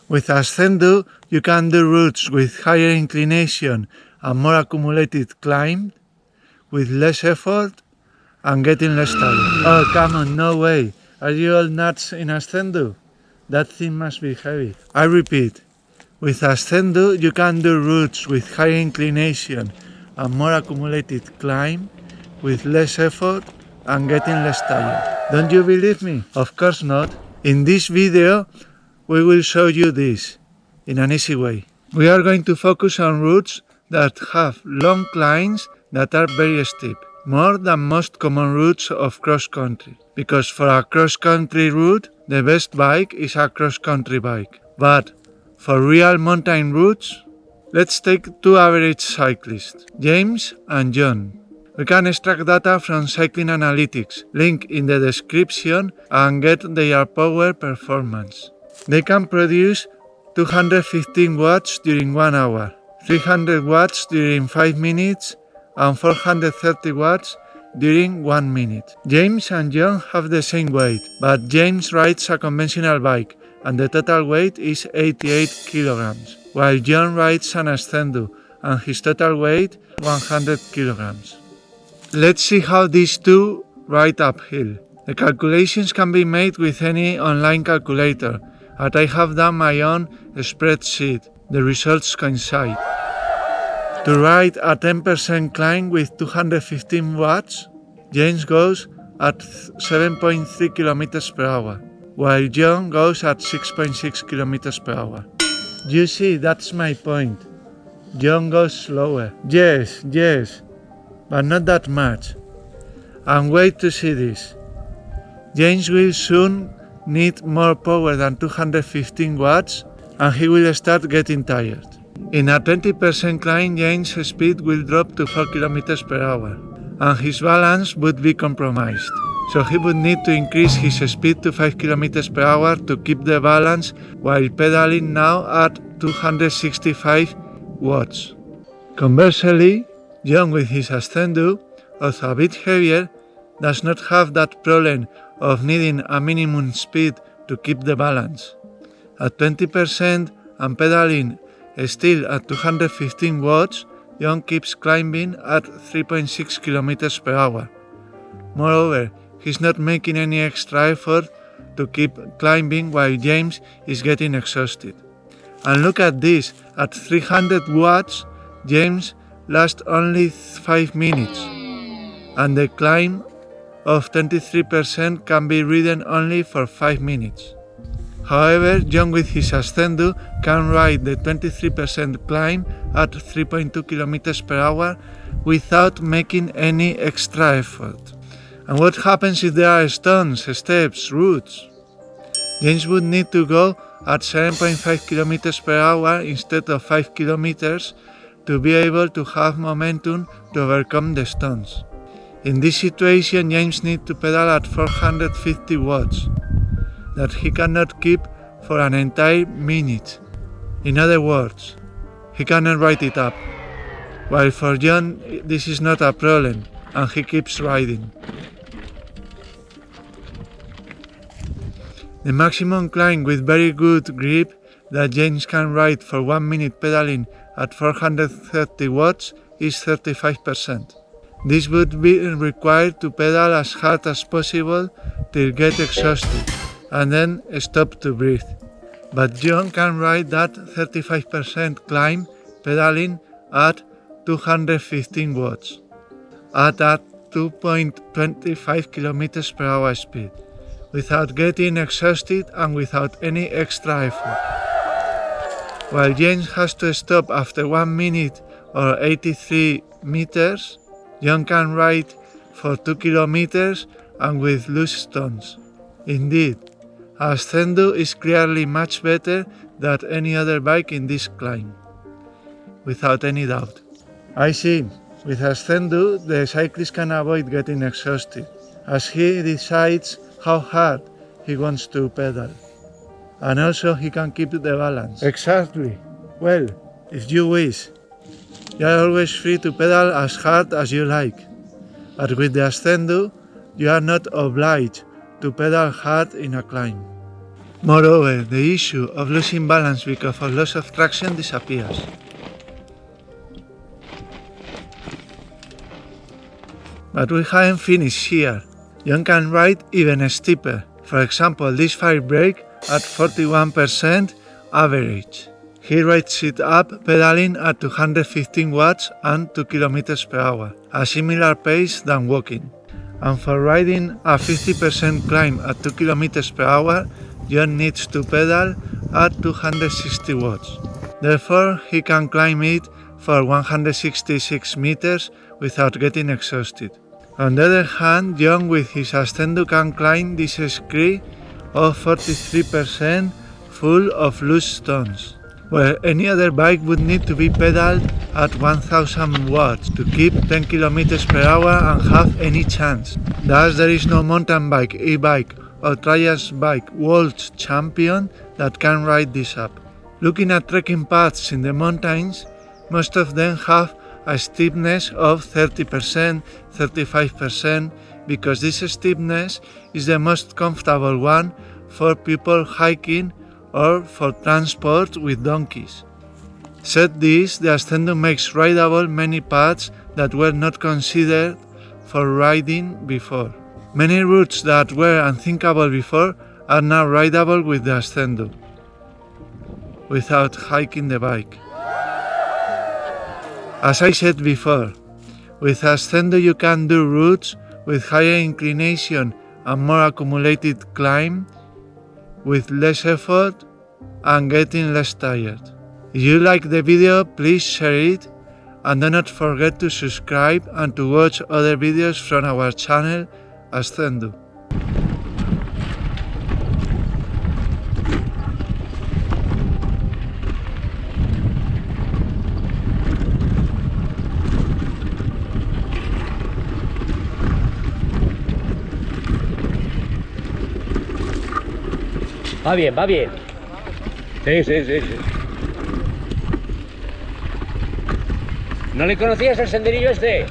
With Ascendu, you can do routes with higher inclination and more accumulated climb, with less effort and getting less tired. Oh, come on, no way. Are you all nuts in Ascendu? That thing must be heavy. I repeat, with Ascendu, you can do routes with higher inclination and more accumulated climb, with less effort and getting less tired. Don't you believe me? Of course not. In this video, we will show you this in an easy way. We are going to focus on routes that have long climbs that are very steep, more than most common routes of cross-country. Because for a cross-country route, the best bike is a cross-country bike. But for real mountain routes, let's take two average cyclists, James and John. We can extract data from Cycling Analytics, link in the description, and get their power performance. They can produce 215 watts during 1 hour, 300 watts during 5 minutes, and 430 watts during 1 minute. James and John have the same weight, but James rides a conventional bike, and the total weight is 88 kilograms, while John rides an Ascendu, and his total weight 100 kilograms. Let's see how these two ride uphill. The calculations can be made with any online calculator, and I have done my own spreadsheet. The results coincide. To ride a 10% climb with 215 watts, James goes at 7.3 km per hour, while John goes at 6.6 km per hour. You see, that's my point. John goes slower. Yes, but not that much. And wait to see this. James will soon need more power than 215 watts, and he will start getting tired. In a 20% climb, James' speed will drop to 4 km per hour, and his balance would be compromised. So he would need to increase his speed to 5 km per hour to keep the balance while pedaling now at 265 watts. Conversely, John with his Ascendu, although a bit heavier, does not have that problem of needing a minimum speed to keep the balance. At 20% and pedaling still at 215 watts, John keeps climbing at 3.6 km per hour. Moreover, he's not making any extra effort to keep climbing while James is getting exhausted. And look at this, at 300 watts, James lasts only 5 minutes, and the climb of 23% can be ridden only for 5 minutes. However, John with his Ascendu can ride the 23% climb at 3.2 km per hour without making any extra effort. And what happens if there are stones, steps, roots? James would need to go at 7.5 km per hour instead of 5 km to be able to have momentum to overcome the stones. In this situation, James needs to pedal at 450 watts, that he cannot keep for an entire minute. In other words, he cannot ride it up, while for John this is not a problem, and he keeps riding. The maximum climb with very good grip that James can ride for 1 minute pedaling at 430 watts is 35%. This would be required to pedal as hard as possible till get exhausted and then stop to breathe. But John can ride that 35% climb pedaling at 215 watts at a 2.25 km per hour speed, without getting exhausted and without any extra effort. While James has to stop after 1 minute or 83 meters, John can ride for 2 kilometers and with loose stones. Indeed, Ascendu is clearly much better than any other bike in this climb, without any doubt. I see, with Ascendu the cyclist can avoid getting exhausted, as he decides how hard he wants to pedal. And also he can keep the balance. Exactly. Well, if you wish, you are always free to pedal as hard as you like. But with the Ascendu, you are not obliged to pedal hard in a climb. Moreover, the issue of losing balance because of loss of traction disappears. But we haven't finished here. You can ride even steeper. For example, this fire brake at 41% average. He rides it up pedaling at 215 watts and 2 km per hour, a similar pace than walking. And for riding a 50% climb at 2 km per hour, John needs to pedal at 260 watts. Therefore, he can climb it for 166 meters without getting exhausted. On the other hand, John with his Ascendo can climb this scree of 43% full of loose stones, where any other bike would need to be pedaled at 1000 watts to keep 10 km per hour and have any chance. Thus, there is no mountain bike, e-bike or trials bike world champion that can ride this up. Looking at trekking paths in the mountains, most of them have a steepness of 30%, 35%, because this steepness is the most comfortable one for people hiking or for transport with donkeys. Said this, the Ascendo makes rideable many paths that were not considered for riding before. Many routes that were unthinkable before are now rideable with the Ascendo, without hiking the bike. As I said before, with Ascendo you can do routes with higher inclination and more accumulated climb, with less effort and getting less tired. If you like the video, please share it and do not forget to subscribe and to watch other videos from our channel Ascendo. Va bien, va bien. Sí, sí, sí, sí. ¿No le conocías el senderillo este?